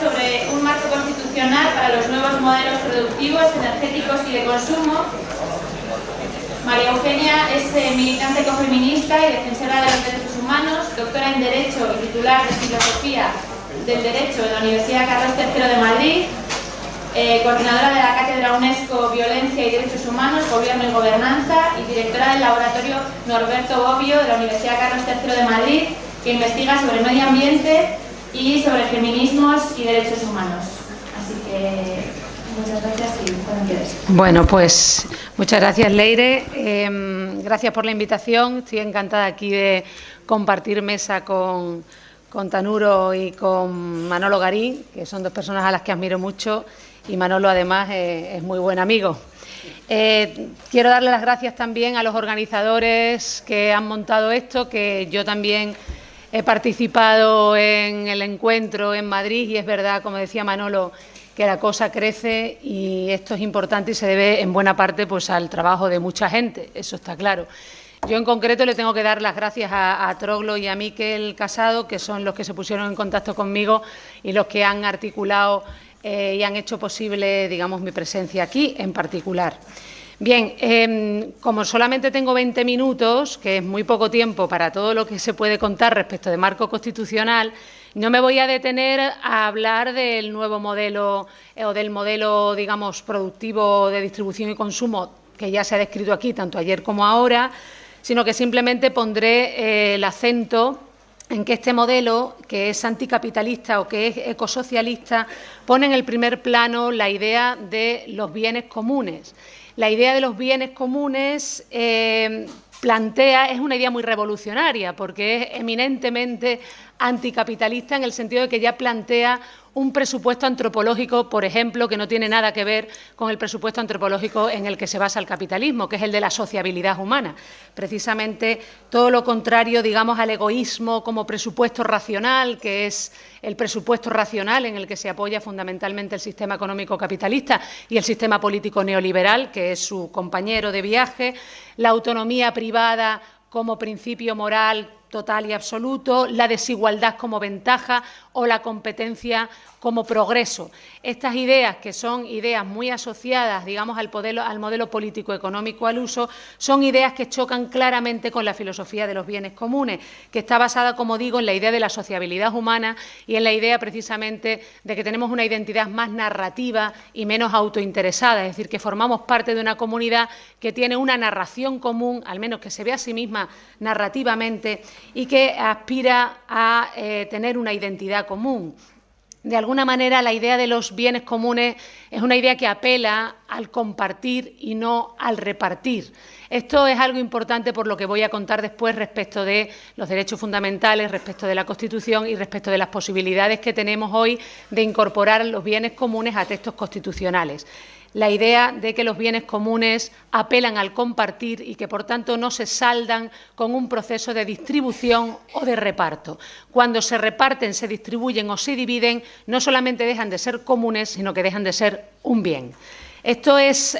sobre un marco constitucional para los nuevos modelos productivos, energéticos y de consumo. María Eugenia es militante ecofeminista y defensora de los derechos humanos, doctora en Derecho y titular de Filosofía del Derecho de la Universidad Carlos III de Madrid, coordinadora de la Cátedra UNESCO Violencia y Derechos Humanos, Gobierno y Gobernanza y directora del Laboratorio Norberto Bobbio de la Universidad Carlos III de Madrid, que investiga sobre medio ambiente y sobre feminismos y derechos humanos. Así que muchas gracias y cuando quieras. Bueno, pues muchas gracias, Leire. Gracias por la invitación. Estoy encantada aquí de compartir mesa con Tanuro y con Manolo Garín, que son dos personas a las que admiro mucho, y Manolo además es muy buen amigo. Quiero darle las gracias también a los organizadores que han montado esto, que yo también he participado en el encuentro en Madrid y es verdad, como decía Manolo, que la cosa crece y esto es importante y se debe en buena parte pues al trabajo de mucha gente, eso está claro. Yo en concreto le tengo que dar las gracias a Troglo y a Miquel Casado, que son los que se pusieron en contacto conmigo y los que han articulado y han hecho posible, digamos, mi presencia aquí en particular. Bien, como solamente tengo 20 minutos, que es muy poco tiempo para todo lo que se puede contar respecto de marco constitucional, no me voy a detener a hablar del nuevo modelo o del modelo, digamos, productivo de distribución y consumo que ya se ha descrito aquí tanto ayer como ahora, sino que simplemente pondré el acento en que este modelo, que es anticapitalista o que es ecosocialista, pone en el primer plano la idea de los bienes comunes. La idea de los bienes comunes es una idea muy revolucionaria porque es eminentemente anticapitalista en el sentido de que ya plantea un presupuesto antropológico, por ejemplo, que no tiene nada que ver con el presupuesto antropológico en el que se basa el capitalismo, que es el de la sociabilidad humana. Precisamente todo lo contrario, digamos, al egoísmo como presupuesto racional, que es el presupuesto racional en el que se apoya fundamentalmente el sistema económico capitalista y el sistema político neoliberal, que es su compañero de viaje, la autonomía privada como principio moral total y absoluto, la desigualdad como ventaja o la competencia como progreso. Estas ideas, que son ideas muy asociadas, digamos, al modelo político-económico al uso, son ideas que chocan claramente con la filosofía de los bienes comunes, que está basada, como digo, en la idea de la sociabilidad humana y en la idea precisamente de que tenemos una identidad más narrativa y menos autointeresada, es decir, que formamos parte de una comunidad que tiene una narración común, al menos que se ve a sí misma narrativamente, y que aspira a tener una identidad común. De alguna manera, la idea de los bienes comunes es una idea que apela al compartir y no al repartir. Esto es algo importante por lo que voy a contar después respecto de los derechos fundamentales, respecto de la Constitución y respecto de las posibilidades que tenemos hoy de incorporar los bienes comunes a textos constitucionales. La idea de que los bienes comunes apelan al compartir y que, por tanto, no se saldan con un proceso de distribución o de reparto. Cuando se reparten, se distribuyen o se dividen, no solamente dejan de ser comunes, sino que dejan de ser un bien. Esto es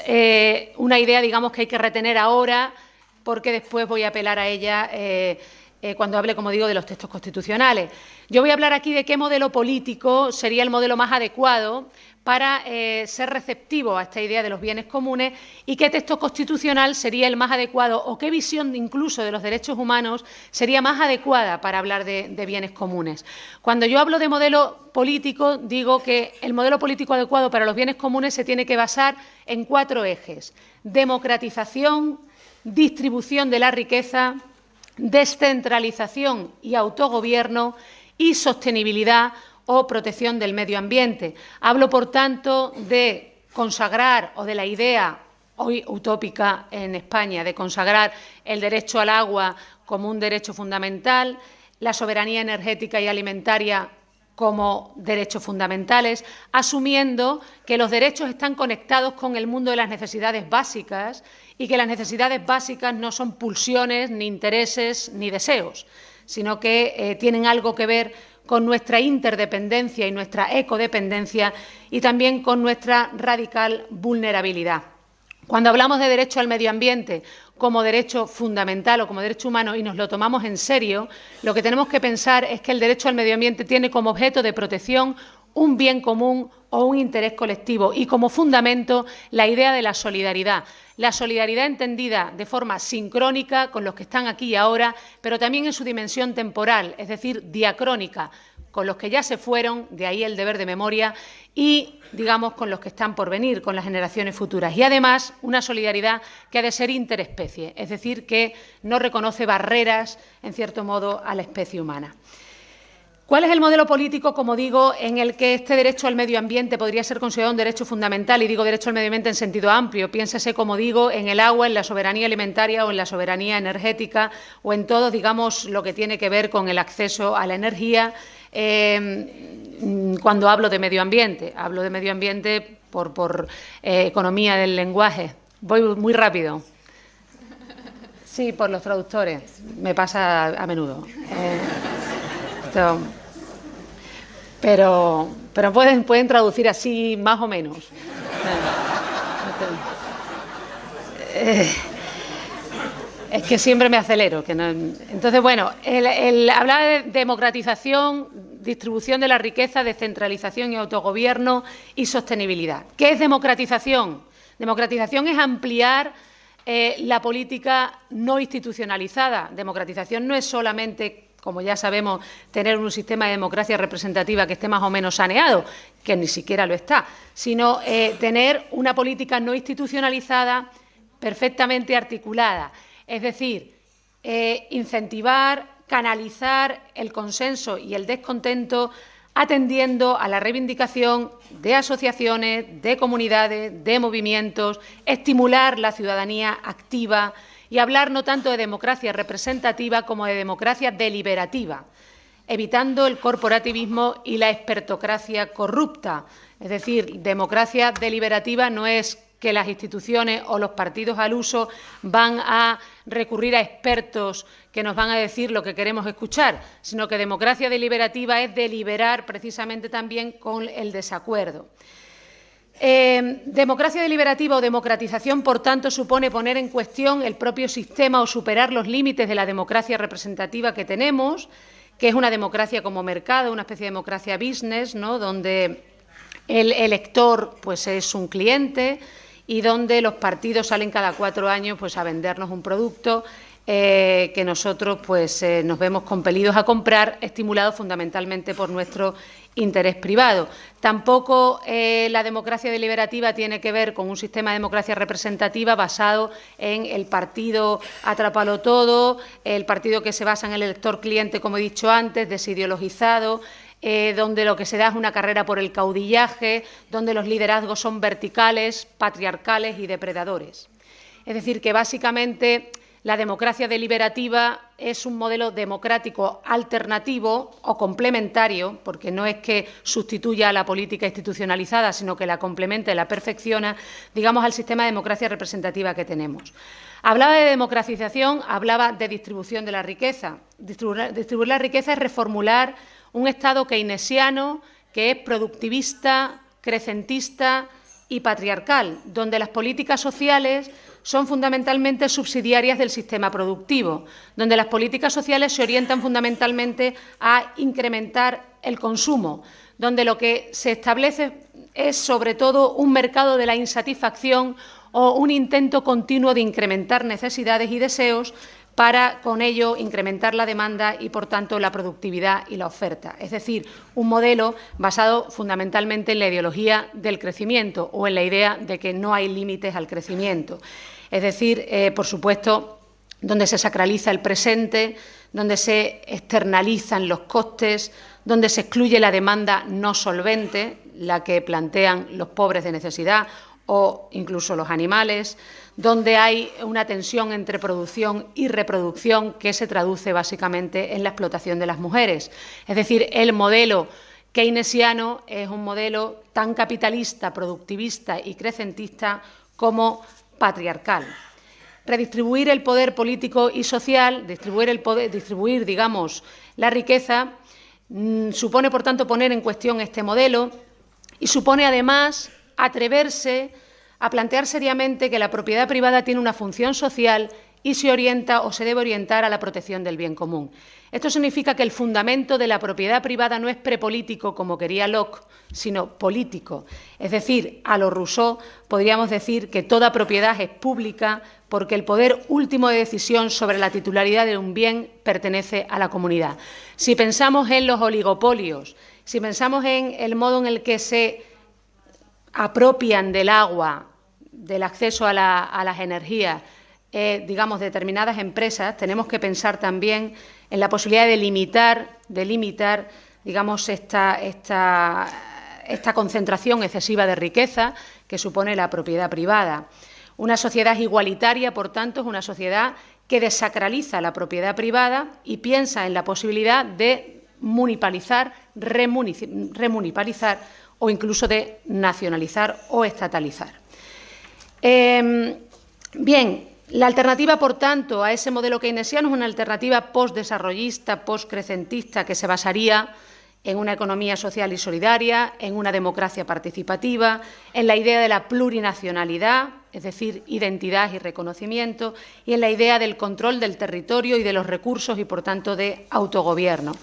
una idea, digamos, que hay que retener ahora, porque después voy a apelar a ella cuando hable, como digo, de los textos constitucionales. Yo voy a hablar aquí de qué modelo político sería el modelo más adecuado para ser receptivo a esta idea de los bienes comunes y qué texto constitucional sería el más adecuado o qué visión incluso de los derechos humanos sería más adecuada para hablar de bienes comunes. Cuando yo hablo de modelo político, digo que el modelo político adecuado para los bienes comunes se tiene que basar en 4 ejes: democratización, distribución de la riqueza, descentralización y autogobierno y sostenibilidad o protección del medio ambiente. Hablo, por tanto, de consagrar o de la idea hoy utópica en España de consagrar el derecho al agua como un derecho fundamental, la soberanía energética y alimentaria como derechos fundamentales, asumiendo que los derechos están conectados con el mundo de las necesidades básicas y que las necesidades básicas no son pulsiones, ni intereses, ni deseos, sino que tienen algo que ver con nuestra interdependencia y nuestra ecodependencia y también con nuestra radical vulnerabilidad. Cuando hablamos de derecho al medio ambiente como derecho fundamental o como derecho humano y nos lo tomamos en serio, lo que tenemos que pensar es que el derecho al medio ambiente tiene como objeto de protección un bien común o un interés colectivo y como fundamento la idea de la solidaridad entendida de forma sincrónica con los que están aquí y ahora, pero también en su dimensión temporal, es decir, diacrónica, con los que ya se fueron, de ahí el deber de memoria, y, digamos, con los que están por venir, con las generaciones futuras. Y, además, una solidaridad que ha de ser interespecie, es decir, que no reconoce barreras, en cierto modo, a la especie humana. ¿Cuál es el modelo político, como digo, en el que este derecho al medio ambiente podría ser considerado un derecho fundamental? Y digo derecho al medio ambiente en sentido amplio. Piénsese, como digo, en el agua, en la soberanía alimentaria o en la soberanía energética o en todo, digamos, lo que tiene que ver con el acceso a la energía. Cuando hablo de medio ambiente por economía del lenguaje. Voy muy rápido. Sí, por los traductores. Me pasa a menudo. Pero pueden traducir así más o menos. Es que siempre me acelero. Entonces, bueno, hablar de democratización, distribución de la riqueza, descentralización y autogobierno y sostenibilidad. ¿Qué es democratización? Democratización es ampliar la política no institucionalizada. Democratización no es solamente, como ya sabemos, tener un sistema de democracia representativa que esté más o menos saneado, que ni siquiera lo está, sino tener una política no institucionalizada perfectamente articulada. Es decir, incentivar, canalizar el consenso y el descontento atendiendo a la reivindicación de asociaciones, de comunidades, de movimientos, estimular la ciudadanía activa y hablar no tanto de democracia representativa como de democracia deliberativa, evitando el corporativismo y la expertocracia corrupta. Es decir, democracia deliberativa no es que las instituciones o los partidos al uso van a recurrir a expertos que nos van a decir lo que queremos escuchar, sino que democracia deliberativa es deliberar precisamente también con el desacuerdo. Democracia deliberativa o democratización, por tanto, supone poner en cuestión el propio sistema o superar los límites de la democracia representativa que tenemos, que es una democracia como mercado, una especie de democracia business, ¿no?, donde el elector pues, es un cliente y donde los partidos salen cada 4 años pues, a vendernos un producto que nosotros pues, nos vemos compelidos a comprar, estimulados fundamentalmente por nuestro interés privado. Tampoco la democracia deliberativa tiene que ver con un sistema de democracia representativa basado en el partido atrápalo todo, el partido que se basa en el elector cliente, como he dicho antes, desideologizado, donde lo que se da es una carrera por el caudillaje, donde los liderazgos son verticales, patriarcales y depredadores. Es decir, que básicamente la democracia deliberativa es un modelo democrático alternativo o complementario, porque no es que sustituya a la política institucionalizada, sino que la complementa y la perfecciona, digamos, al sistema de democracia representativa que tenemos. Hablaba de democratización, hablaba de distribución de la riqueza. Distribuir la riqueza es reformular un Estado keynesiano que es productivista, crecentista y patriarcal, donde las políticas sociales son fundamentalmente subsidiarias del sistema productivo, donde las políticas sociales se orientan fundamentalmente a incrementar el consumo, donde lo que se establece es sobre todo un mercado de la insatisfacción o un intento continuo de incrementar necesidades y deseos para, con ello, incrementar la demanda y, por tanto, la productividad y la oferta. Es decir, un modelo basado fundamentalmente en la ideología del crecimiento o en la idea de que no hay límites al crecimiento. Es decir, por supuesto, donde se sacraliza el presente, donde se externalizan los costes, donde se excluye la demanda no solvente, la que plantean los pobres de necesidad o incluso los animales, donde hay una tensión entre producción y reproducción que se traduce básicamente en la explotación de las mujeres. Es decir, el modelo keynesiano es un modelo tan capitalista, productivista y crecentista como patriarcal. Redistribuir el poder político y social, distribuir, digamos, la riqueza, supone, por tanto, poner en cuestión este modelo y supone, además, atreverse a plantear seriamente que la propiedad privada tiene una función social y se orienta o se debe orientar a la protección del bien común. Esto significa que el fundamento de la propiedad privada no es prepolítico, como quería Locke, sino político. Es decir, a lo Rousseau podríamos decir que toda propiedad es pública porque el poder último de decisión sobre la titularidad de un bien pertenece a la comunidad. Si pensamos en los oligopolios, si pensamos en el modo en el que se apropian del agua, del acceso a las energías, digamos, determinadas empresas, tenemos que pensar también en la posibilidad de limitar digamos, esta concentración excesiva de riqueza que supone la propiedad privada. Una sociedad igualitaria, por tanto, es una sociedad que desacraliza la propiedad privada y piensa en la posibilidad de municipalizar, remunicipalizar o incluso de nacionalizar o estatalizar. Bien, la alternativa, por tanto, a ese modelo keynesiano es una alternativa postdesarrollista, postcrecentista, que se basaría en una economía social y solidaria, en una democracia participativa, en la idea de la plurinacionalidad, es decir, identidad y reconocimiento, y en la idea del control del territorio y de los recursos y, por tanto, de autogobierno.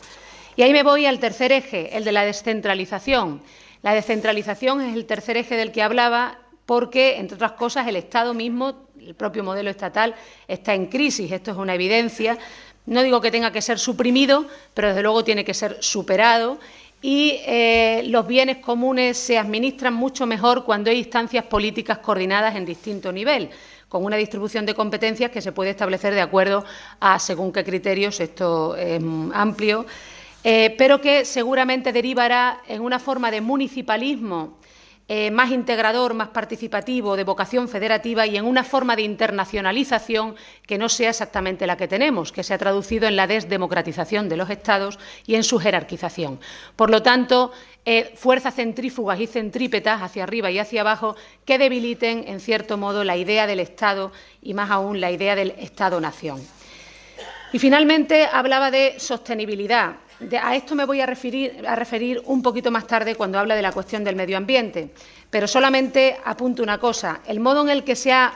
Y ahí me voy al tercer eje, el de la descentralización. La descentralización es el tercer eje del que hablaba porque, entre otras cosas, el Estado mismo, el propio modelo estatal, está en crisis. Esto es una evidencia. No digo que tenga que ser suprimido, pero desde luego tiene que ser superado y los bienes comunes se administran mucho mejor cuando hay instancias políticas coordinadas en distinto nivel, con una distribución de competencias que se puede establecer de acuerdo a según qué criterios, esto es amplio, pero que seguramente derivará en una forma de municipalismo más integrador, más participativo, de vocación federativa y en una forma de internacionalización que no sea exactamente la que tenemos, que se ha traducido en la desdemocratización de los Estados y en su jerarquización. Por lo tanto, fuerzas centrífugas y centrípetas hacia arriba y hacia abajo que debiliten, en cierto modo, la idea del Estado y, más aún, la idea del Estado-nación. Y, finalmente, hablaba de sostenibilidad. A esto me voy a referir un poquito más tarde cuando habla de la cuestión del medio ambiente, pero solamente apunto una cosa. El modo en el que se ha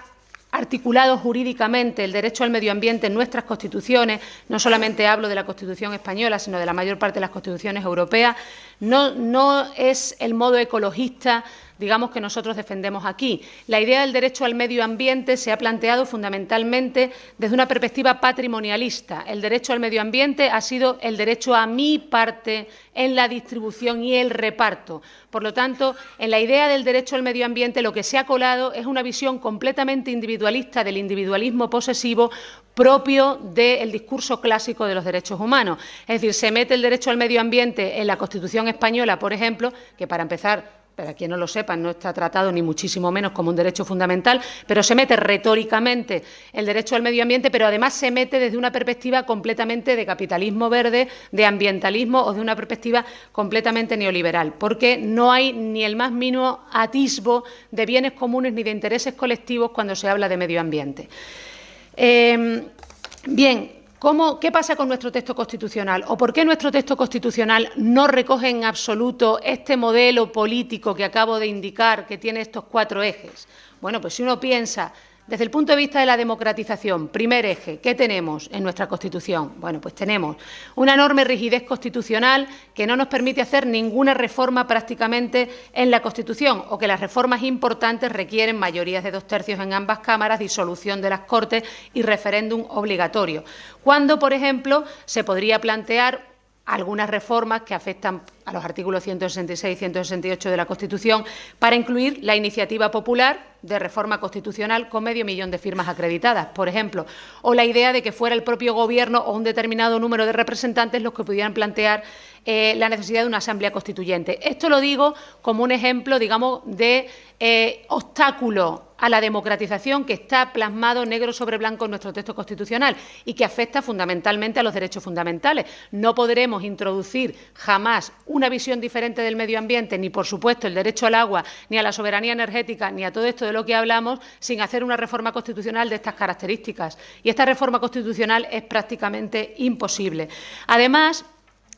articulado jurídicamente el derecho al medio ambiente en nuestras constituciones, no solamente hablo de la Constitución española, sino de la mayor parte de las constituciones europeas, no es el modo ecologista, digamos, que nosotros defendemos aquí. La idea del derecho al medio ambiente se ha planteado fundamentalmente desde una perspectiva patrimonialista. El derecho al medio ambiente ha sido el derecho a mi parte en la distribución y el reparto. Por lo tanto, en la idea del derecho al medio ambiente lo que se ha colado es una visión completamente individualista del individualismo posesivo propio del discurso clásico de los derechos humanos. Es decir, se mete el derecho al medio ambiente en la Constitución española, por ejemplo, que para empezar, para quien no lo sepa, no está tratado ni muchísimo menos como un derecho fundamental, pero se mete retóricamente el derecho al medio ambiente, pero además se mete desde una perspectiva completamente de capitalismo verde, de ambientalismo o de una perspectiva completamente neoliberal, porque no hay ni el más mínimo atisbo de bienes comunes ni de intereses colectivos cuando se habla de medio ambiente. Bien. ¿Qué pasa con nuestro texto constitucional? ¿O por qué nuestro texto constitucional no recoge en absoluto este modelo político que acabo de indicar, que tiene estos 4 ejes? Bueno, pues si uno piensa desde el punto de vista de la democratización, primer eje, ¿qué tenemos en nuestra Constitución? Bueno, pues tenemos una enorme rigidez constitucional que no nos permite hacer ninguna reforma prácticamente en la Constitución, o que las reformas importantes requieren mayorías de 2/3 en ambas cámaras, disolución de las Cortes y referéndum obligatorio. Cuando, por ejemplo, se podría plantear algunas reformas que afectan a los artículos 166 y 168 de la Constitución para incluir la iniciativa popular de reforma constitucional con 500.000 de firmas acreditadas, por ejemplo, o la idea de que fuera el propio Gobierno o un determinado número de representantes los que pudieran plantear la necesidad de una asamblea constituyente. Esto lo digo como un ejemplo, digamos, de obstáculo a la democratización que está plasmado negro sobre blanco en nuestro texto constitucional y que afecta fundamentalmente a los derechos fundamentales. No podremos introducir jamás una visión diferente del medio ambiente, ni, por supuesto, el derecho al agua, ni a la soberanía energética, ni a todo esto de lo que hablamos, sin hacer una reforma constitucional de estas características. Y esta reforma constitucional es prácticamente imposible. Además,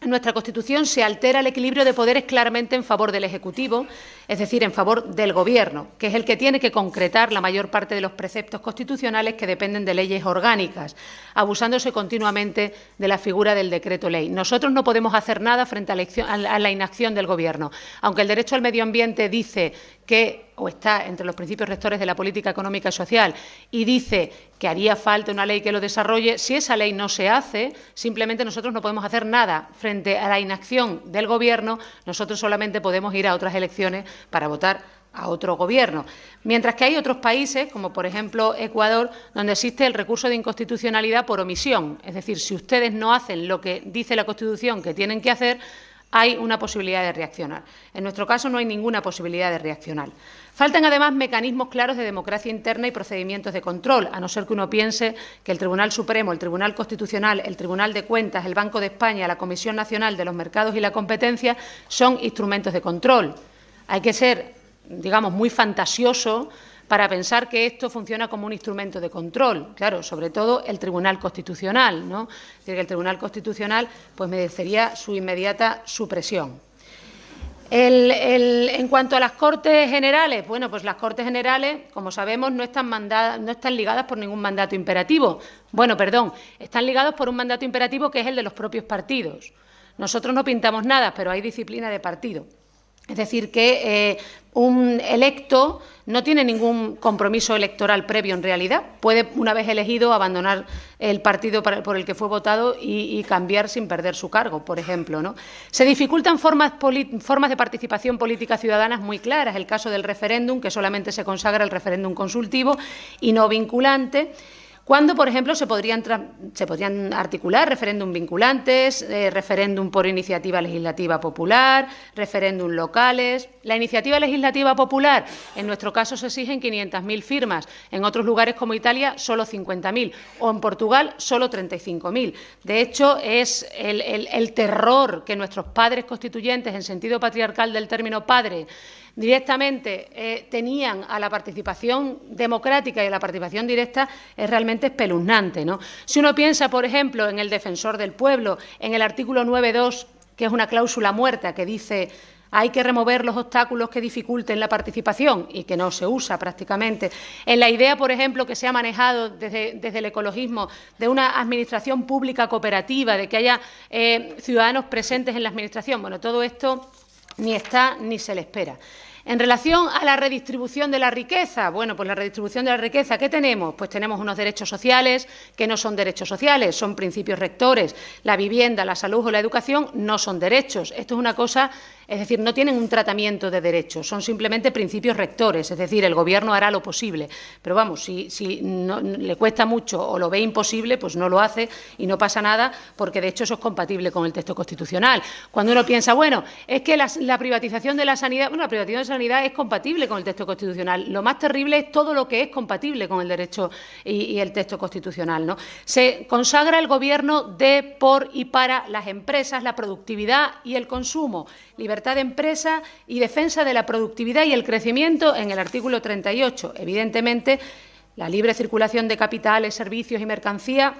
en nuestra Constitución se altera el equilibrio de poderes claramente en favor del Ejecutivo, es decir, en favor del Gobierno, que es el que tiene que concretar la mayor parte de los preceptos constitucionales que dependen de leyes orgánicas, abusándose continuamente de la figura del decreto ley. Nosotros no podemos hacer nada frente a la inacción del Gobierno. Aunque el derecho al medio ambiente dice que, o está entre los principios rectores de la política económica y social, y dice que haría falta una ley que lo desarrolle, si esa ley no se hace, simplemente nosotros no podemos hacer nada frente a la inacción del Gobierno, nosotros solamente podemos ir a otras elecciones para votar a otro Gobierno. Mientras que hay otros países, como por ejemplo Ecuador, donde existe el recurso de inconstitucionalidad por omisión. Es decir, si ustedes no hacen lo que dice la Constitución que tienen que hacer, hay una posibilidad de reaccionar. En nuestro caso no hay ninguna posibilidad de reaccionar. Faltan además mecanismos claros de democracia interna y procedimientos de control, a no ser que uno piense que el Tribunal Supremo, el Tribunal Constitucional, el Tribunal de Cuentas, el Banco de España, la Comisión Nacional de los Mercados y la Competencia son instrumentos de control. Hay que ser, digamos, muy fantasioso para pensar que esto funciona como un instrumento de control. Claro, sobre todo el Tribunal Constitucional, ¿no? Es decir, que el Tribunal Constitucional pues merecería su inmediata supresión. En cuanto a las Cortes Generales, bueno, pues las Cortes Generales, como sabemos, no están ligadas por ningún mandato imperativo. Bueno, perdón, están ligados por un mandato imperativo que es el de los propios partidos. Nosotros no pintamos nada, pero hay disciplina de partido. Es decir, que un electo no tiene ningún compromiso electoral previo en realidad. Puede, una vez elegido, abandonar el partido por el que fue votado y cambiar sin perder su cargo, por ejemplo, ¿no? Se dificultan formas de participación política ciudadana muy claras. El caso del referéndum, que solamente se consagra el referéndum consultivo y no vinculante. Cuando, por ejemplo, se podrían articular referéndum vinculantes, referéndum por iniciativa legislativa popular, referéndum locales. La iniciativa legislativa popular, en nuestro caso, se exigen 500.000 firmas, en otros lugares como Italia solo 50.000 o en Portugal solo 35.000. De hecho, es el terror que nuestros padres constituyentes, en sentido patriarcal del término padre, directamente tenían a la participación democrática y a la participación directa es realmente espeluznante, ¿no? Si uno piensa, por ejemplo, en el defensor del pueblo, en el artículo 9.2, que es una cláusula muerta que dice hay que remover los obstáculos que dificulten la participación y que no se usa prácticamente. En la idea, por ejemplo, que se ha manejado desde el ecologismo de una administración pública cooperativa, de que haya ciudadanos presentes en la administración, bueno, todo esto ni está ni se le espera. En relación a la redistribución de la riqueza, bueno, pues la redistribución de la riqueza, ¿qué tenemos? Pues tenemos unos derechos sociales que no son derechos sociales, son principios rectores. La vivienda, la salud o la educación no son derechos. Esto es una cosa, es decir, no tienen un tratamiento de derechos, son simplemente principios rectores, es decir, el Gobierno hará lo posible. Pero vamos, si no, le cuesta mucho o lo ve imposible, pues no lo hace y no pasa nada, porque de hecho eso es compatible con el texto constitucional. Cuando uno piensa, bueno, es que la privatización de la sanidad, bueno, la privatización de la sanidad es compatible con el texto constitucional. Lo más terrible es todo lo que es compatible con el derecho y el texto constitucional, ¿no? Se consagra el Gobierno de, por y para las empresas, la productividad y el consumo, libertad de empresa y defensa de la productividad y el crecimiento en el artículo 38. Evidentemente, la libre circulación de capitales, servicios y mercancía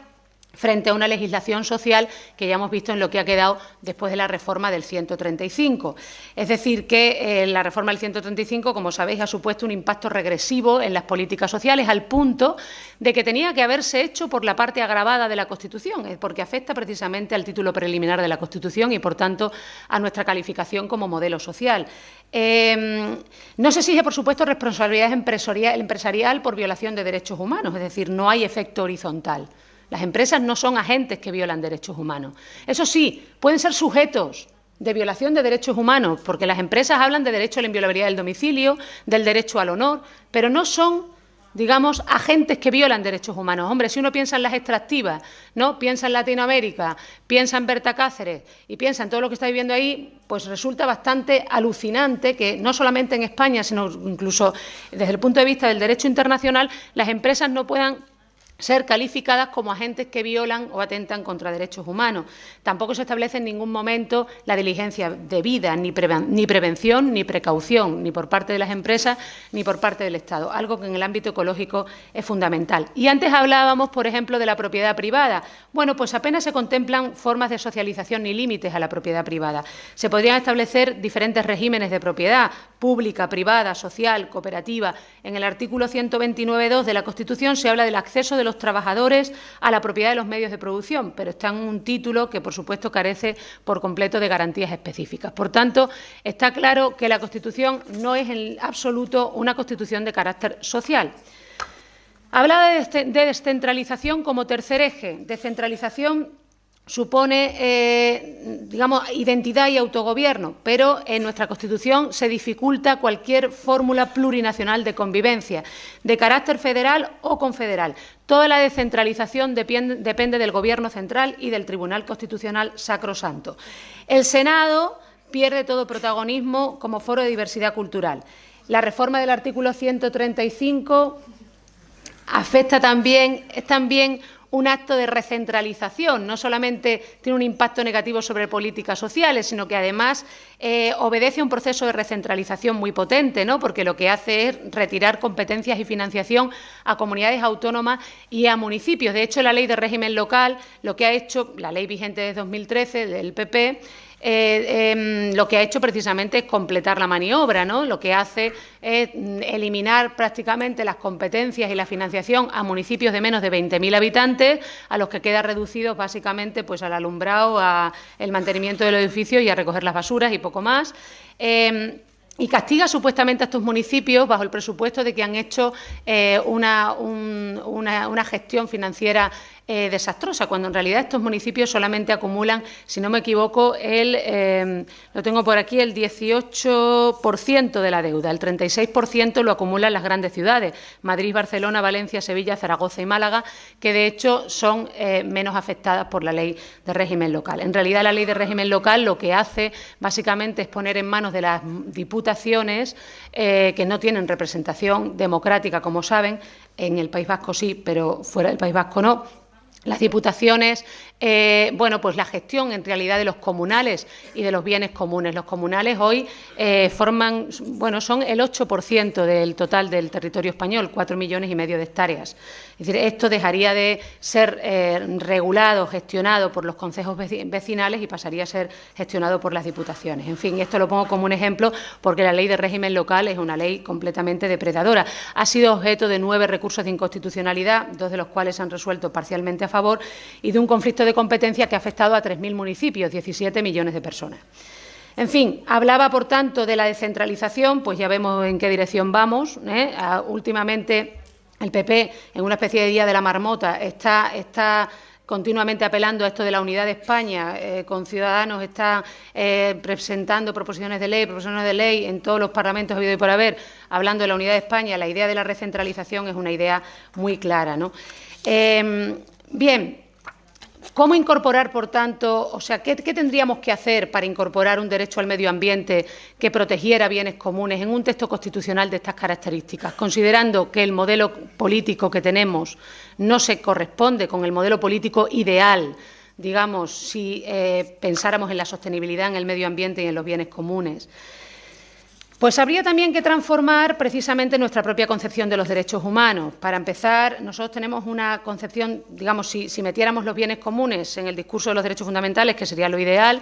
frente a una legislación social que ya hemos visto en lo que ha quedado después de la reforma del 135. Es decir, que la reforma del 135, como sabéis, ha supuesto un impacto regresivo en las políticas sociales, al punto de que tenía que haberse hecho por la parte agravada de la Constitución, porque afecta precisamente al título preliminar de la Constitución y, por tanto, a nuestra calificación como modelo social. No se exige, por supuesto, responsabilidad empresarial por violación de derechos humanos, es decir, no hay efecto horizontal. Las empresas no son agentes que violan derechos humanos. Eso sí, pueden ser sujetos de violación de derechos humanos, porque las empresas hablan de derecho a la inviolabilidad del domicilio, del derecho al honor, pero no son, digamos, agentes que violan derechos humanos. Hombre, si uno piensa en las extractivas, ¿no? Piensa en Latinoamérica, piensa en Berta Cáceres y piensa en todo lo que está viviendo ahí, pues resulta bastante alucinante que no solamente en España, sino incluso desde el punto de vista del derecho internacional, las empresas no puedan ser calificadas como agentes que violan o atentan contra derechos humanos. Tampoco se establece en ningún momento la diligencia debida, ni prevención, ni precaución, ni por parte de las empresas, ni por parte del Estado, algo que en el ámbito ecológico es fundamental. Y antes hablábamos, por ejemplo, de la propiedad privada. Bueno, pues apenas se contemplan formas de socialización ni límites a la propiedad privada. Se podrían establecer diferentes regímenes de propiedad, pública, privada, social, cooperativa. En el artículo 129.2 de la Constitución se habla del acceso de los trabajadores a la propiedad de los medios de producción, pero está en un título que, por supuesto, carece por completo de garantías específicas. Por tanto, está claro que la Constitución no es en absoluto una Constitución de carácter social. Hablaba de descentralización como tercer eje. Descentralización supone, digamos, identidad y autogobierno, pero en nuestra Constitución se dificulta cualquier fórmula plurinacional de convivencia, de carácter federal o confederal. Toda la descentralización depende del Gobierno central y del Tribunal Constitucional sacrosanto. El Senado pierde todo protagonismo como foro de diversidad cultural. La reforma del artículo 135 afecta también, es también un acto de recentralización, no solamente tiene un impacto negativo sobre políticas sociales, sino que además obedece a un proceso de recentralización muy potente, ¿no? Porque lo que hace es retirar competencias y financiación a comunidades autónomas y a municipios. De hecho, la Ley de Régimen Local, lo que ha hecho, la ley vigente de 2013 del PP, lo que ha hecho precisamente es completar la maniobra, ¿no? Lo que hace es eliminar prácticamente las competencias y la financiación a municipios de menos de 20.000 habitantes, a los que queda reducidos básicamente pues, al alumbrado, al mantenimiento de los edificios y a recoger las basuras y poco más. Y castiga supuestamente a estos municipios bajo el presupuesto de que han hecho una gestión financiera desastrosa, cuando en realidad estos municipios solamente acumulan, si no me equivoco, lo tengo por aquí, el 18% de la deuda, el 36% lo acumulan las grandes ciudades, Madrid, Barcelona, Valencia, Sevilla, Zaragoza y Málaga, que de hecho son menos afectadas por la ley de régimen local. En realidad la ley de régimen local lo que hace básicamente es poner en manos de las diputaciones que no tienen representación democrática, como saben, en el País Vasco sí, pero fuera del País Vasco no. Las diputaciones, bueno, pues la gestión en realidad de los comunales y de los bienes comunes. Los comunales hoy forman, bueno, son el 8% del total del territorio español, 4,5 millones de hectáreas. Es decir, esto dejaría de ser regulado, gestionado por los concejos vecinales y pasaría a ser gestionado por las diputaciones. En fin, esto lo pongo como un ejemplo porque la ley de régimen local es una ley completamente depredadora. Ha sido objeto de 9 recursos de inconstitucionalidad, 2 de los cuales se han resuelto parcialmente a favor, y de un conflicto de competencia que ha afectado a 3.000 municipios, 17 millones de personas. En fin, hablaba, por tanto, de la descentralización, pues ya vemos en qué dirección vamos. Últimamente, el PP, en una especie de día de la marmota, está continuamente apelando a esto de la unidad de España, con Ciudadanos está presentando proposiciones de ley en todos los parlamentos habido y por haber, hablando de la unidad de España. La idea de la recentralización es una idea muy clara, ¿no? Bien, ¿cómo incorporar, por tanto, o sea, qué tendríamos que hacer para incorporar un derecho al medio ambiente que protegiera bienes comunes en un texto constitucional de estas características, considerando que el modelo político que tenemos no se corresponde con el modelo político ideal, digamos, si pensáramos en la sostenibilidad en el medio ambiente y en los bienes comunes? Pues habría también que transformar precisamente nuestra propia concepción de los derechos humanos. Para empezar, nosotros tenemos una concepción, digamos, si metiéramos los bienes comunes en el discurso de los derechos fundamentales, que sería lo ideal,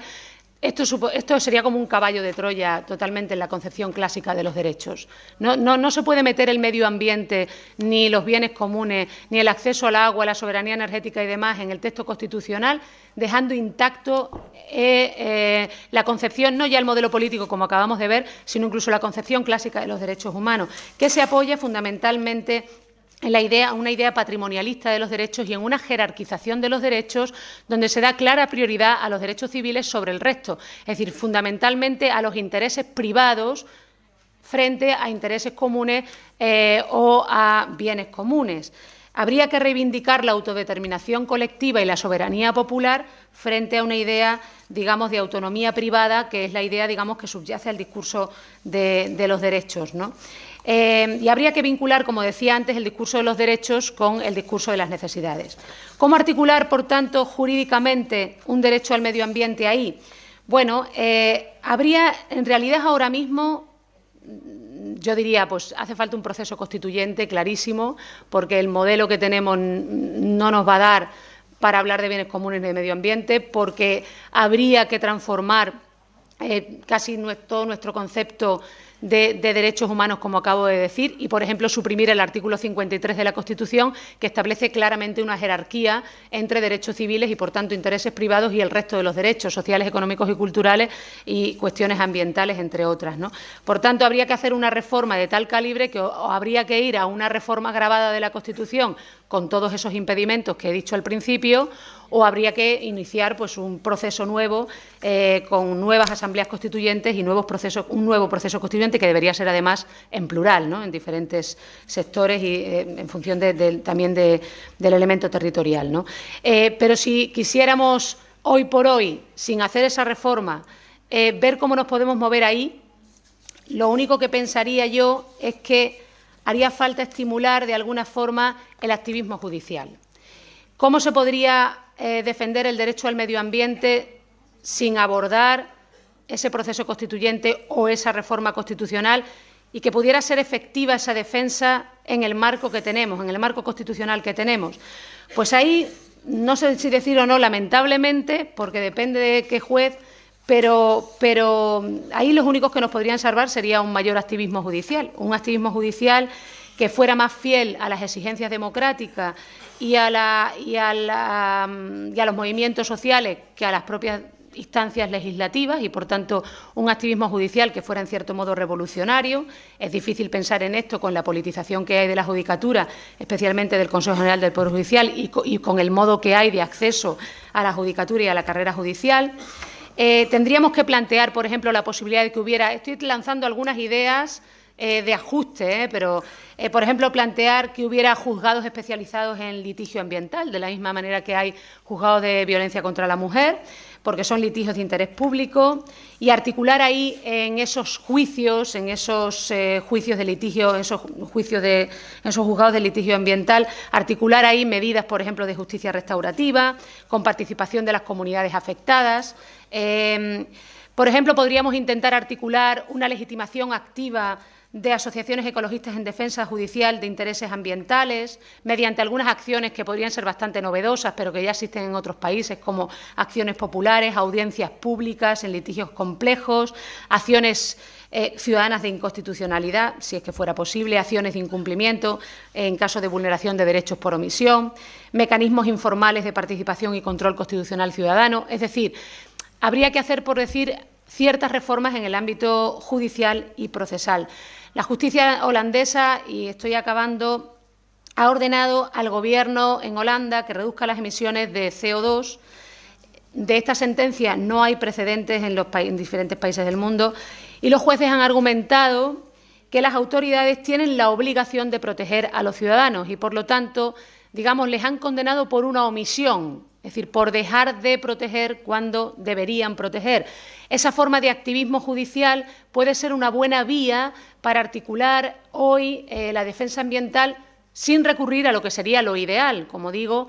esto sería como un caballo de Troya totalmente en la concepción clásica de los derechos. No se puede meter el medio ambiente, ni los bienes comunes, ni el acceso al agua, la soberanía energética y demás en el texto constitucional, dejando intacto la concepción, no ya el modelo político como acabamos de ver, sino incluso la concepción clásica de los derechos humanos, que se apoya fundamentalmente en una idea patrimonialista de los derechos y en una jerarquización de los derechos donde se da clara prioridad a los derechos civiles sobre el resto, es decir, fundamentalmente a los intereses privados frente a intereses comunes o a bienes comunes. Habría que reivindicar la autodeterminación colectiva y la soberanía popular frente a una idea, digamos, de autonomía privada, que es la idea, digamos, que subyace al discurso de los derechos, ¿no? Y habría que vincular, como decía antes, el discurso de los derechos con el discurso de las necesidades. ¿Cómo articular, por tanto, jurídicamente un derecho al medio ambiente ahí? Bueno, habría, en realidad, ahora mismo, yo diría, pues hace falta un proceso constituyente clarísimo, porque el modelo que tenemos no nos va a dar para hablar de bienes comunes de medio ambiente, porque habría que transformar casi todo nuestro concepto de derechos humanos, como acabo de decir, y, por ejemplo, suprimir el artículo 53 de la Constitución, que establece claramente una jerarquía entre derechos civiles y, por tanto, intereses privados y el resto de los derechos sociales, económicos y culturales y cuestiones ambientales, entre otras, ¿no? Por tanto, habría que hacer una reforma de tal calibre que habría que ir a una reforma agravada de la Constitución con todos esos impedimentos que he dicho al principio, o habría que iniciar, pues, un proceso nuevo con nuevas asambleas constituyentes y un nuevo proceso constituyente que debería ser, además, en plural, ¿no?, en diferentes sectores y en función también del elemento territorial, ¿no? Pero si quisiéramos hoy por hoy, sin hacer esa reforma, ver cómo nos podemos mover ahí, lo único que pensaría yo es que haría falta estimular de alguna forma el activismo judicial. ¿Cómo se podría defender el derecho al medio ambiente sin abordar ese proceso constituyente o esa reforma constitucional y que pudiera ser efectiva esa defensa en el marco que tenemos, en el marco constitucional que tenemos? Pues ahí, no sé si decir o no, lamentablemente, porque depende de qué juez, pero ahí los únicos que nos podrían salvar sería un mayor activismo judicial, que fuera más fiel a las exigencias democráticas y a los movimientos sociales que a las propias instancias legislativas y, por tanto, un activismo judicial que fuera, en cierto modo, revolucionario. Es difícil pensar en esto con la politización que hay de la judicatura, especialmente del Consejo General del Poder Judicial y con el modo que hay de acceso a la judicatura y a la carrera judicial. Tendríamos que plantear, por ejemplo, la posibilidad de que hubiera, estoy lanzando algunas ideas de ajuste, pero, por ejemplo, plantear que hubiera juzgados especializados en litigio ambiental, de la misma manera que hay juzgados de violencia contra la mujer, porque son litigios de interés público, y articular ahí en esos juicios, en esos juicios de litigio, en esos juzgados de litigio ambiental, articular ahí medidas, por ejemplo, de justicia restaurativa, con participación de las comunidades afectadas. Por ejemplo, podríamos intentar articular una legitimación activa de asociaciones ecologistas en defensa judicial de intereses ambientales, mediante algunas acciones que podrían ser bastante novedosas, pero que ya existen en otros países, como acciones populares, audiencias públicas en litigios complejos, acciones ciudadanas de inconstitucionalidad, si es que fuera posible, acciones de incumplimiento en caso de vulneración de derechos por omisión, mecanismos informales de participación y control constitucional ciudadano. Es decir, habría que hacer, por decir, ciertas reformas en el ámbito judicial y procesal. La justicia holandesa, y estoy acabando, ha ordenado al Gobierno en Holanda que reduzca las emisiones de CO2. De esta sentencia no hay precedentes en diferentes países del mundo, y los jueces han argumentado que las autoridades tienen la obligación de proteger a los ciudadanos y, por lo tanto, digamos, les han condenado por una omisión, es decir, por dejar de proteger cuando deberían proteger. Esa forma de activismo judicial puede ser una buena vía para articular hoy la defensa ambiental sin recurrir a lo que sería lo ideal, como digo,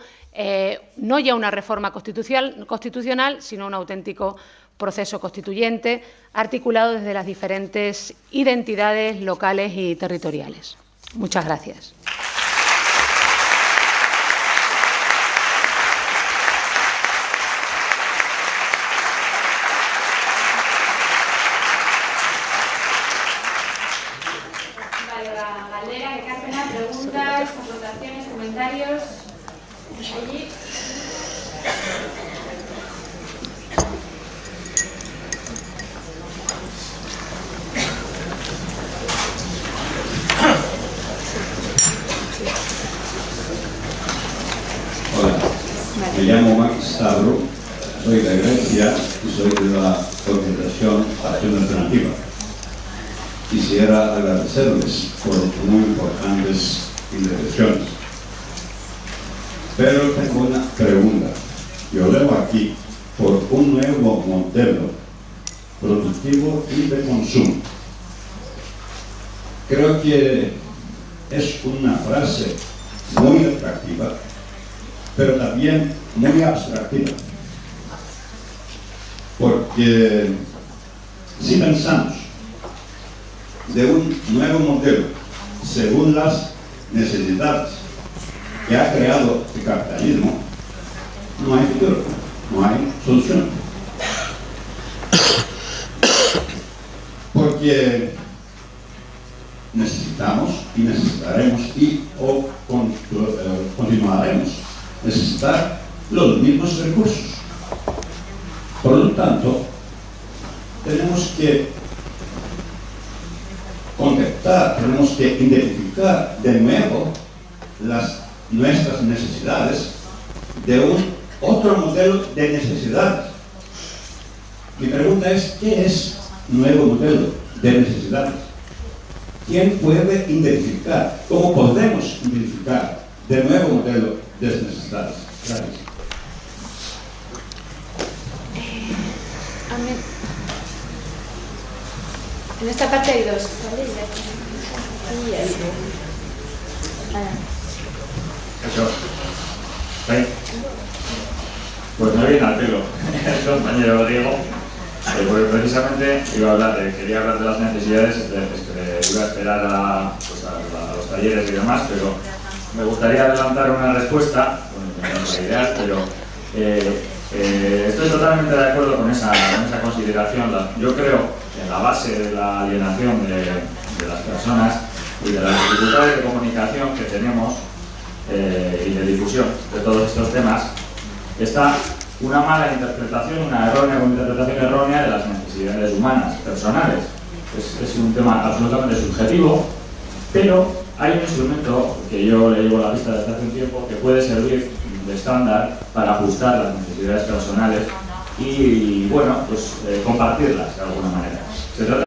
no ya una reforma constitucional, sino un auténtico proceso constituyente articulado desde las diferentes identidades locales y territoriales. Muchas gracias. Aportaciones, comentarios. Allí. Hola, me llamo Max Stavro, soy de Grecia y soy de la organización Acción Alternativa. Quisiera agradecerles por muy importantes intervenciones. Pero tengo una pregunta. Yo leo aquí por un nuevo modelo productivo y de consumo. Creo que es una frase muy atractiva, pero también muy abstractiva. Porque si pensamos de un nuevo modelo según las necesidades que ha creado el capitalismo, no hay futuro, no hay solución. Porque necesitamos y necesitaremos o continuaremos necesitar los mismos recursos. Por lo tanto, tenemos que contactar, tenemos que identificar de nuevo nuestras necesidades de un otro modelo de necesidades. Mi pregunta es, ¿qué es nuevo modelo de necesidades? ¿Quién puede identificar? ¿Cómo podemos identificar de nuevo modelo de necesidades? Gracias. En esta parte hay dos. Eso. ¿Sí? Pues me viene al pelo el compañero Diego, porque precisamente quería hablar de las necesidades, iba a esperar a los talleres y demás, pero me gustaría adelantar una respuesta, bueno, no es la ideal, pero estoy totalmente de acuerdo con esa consideración. Yo creo que en la base de la alienación de las personas y de las dificultades de comunicación que tenemos y de difusión de todos estos temas está una mala interpretación, una interpretación errónea de las necesidades humanas, personales. Es un tema absolutamente subjetivo, pero hay un instrumento que yo le llevo a la vista desde hace un tiempo que puede servir de estándar para ajustar las necesidades personales y, bueno, pues compartirlas de alguna manera. Se trata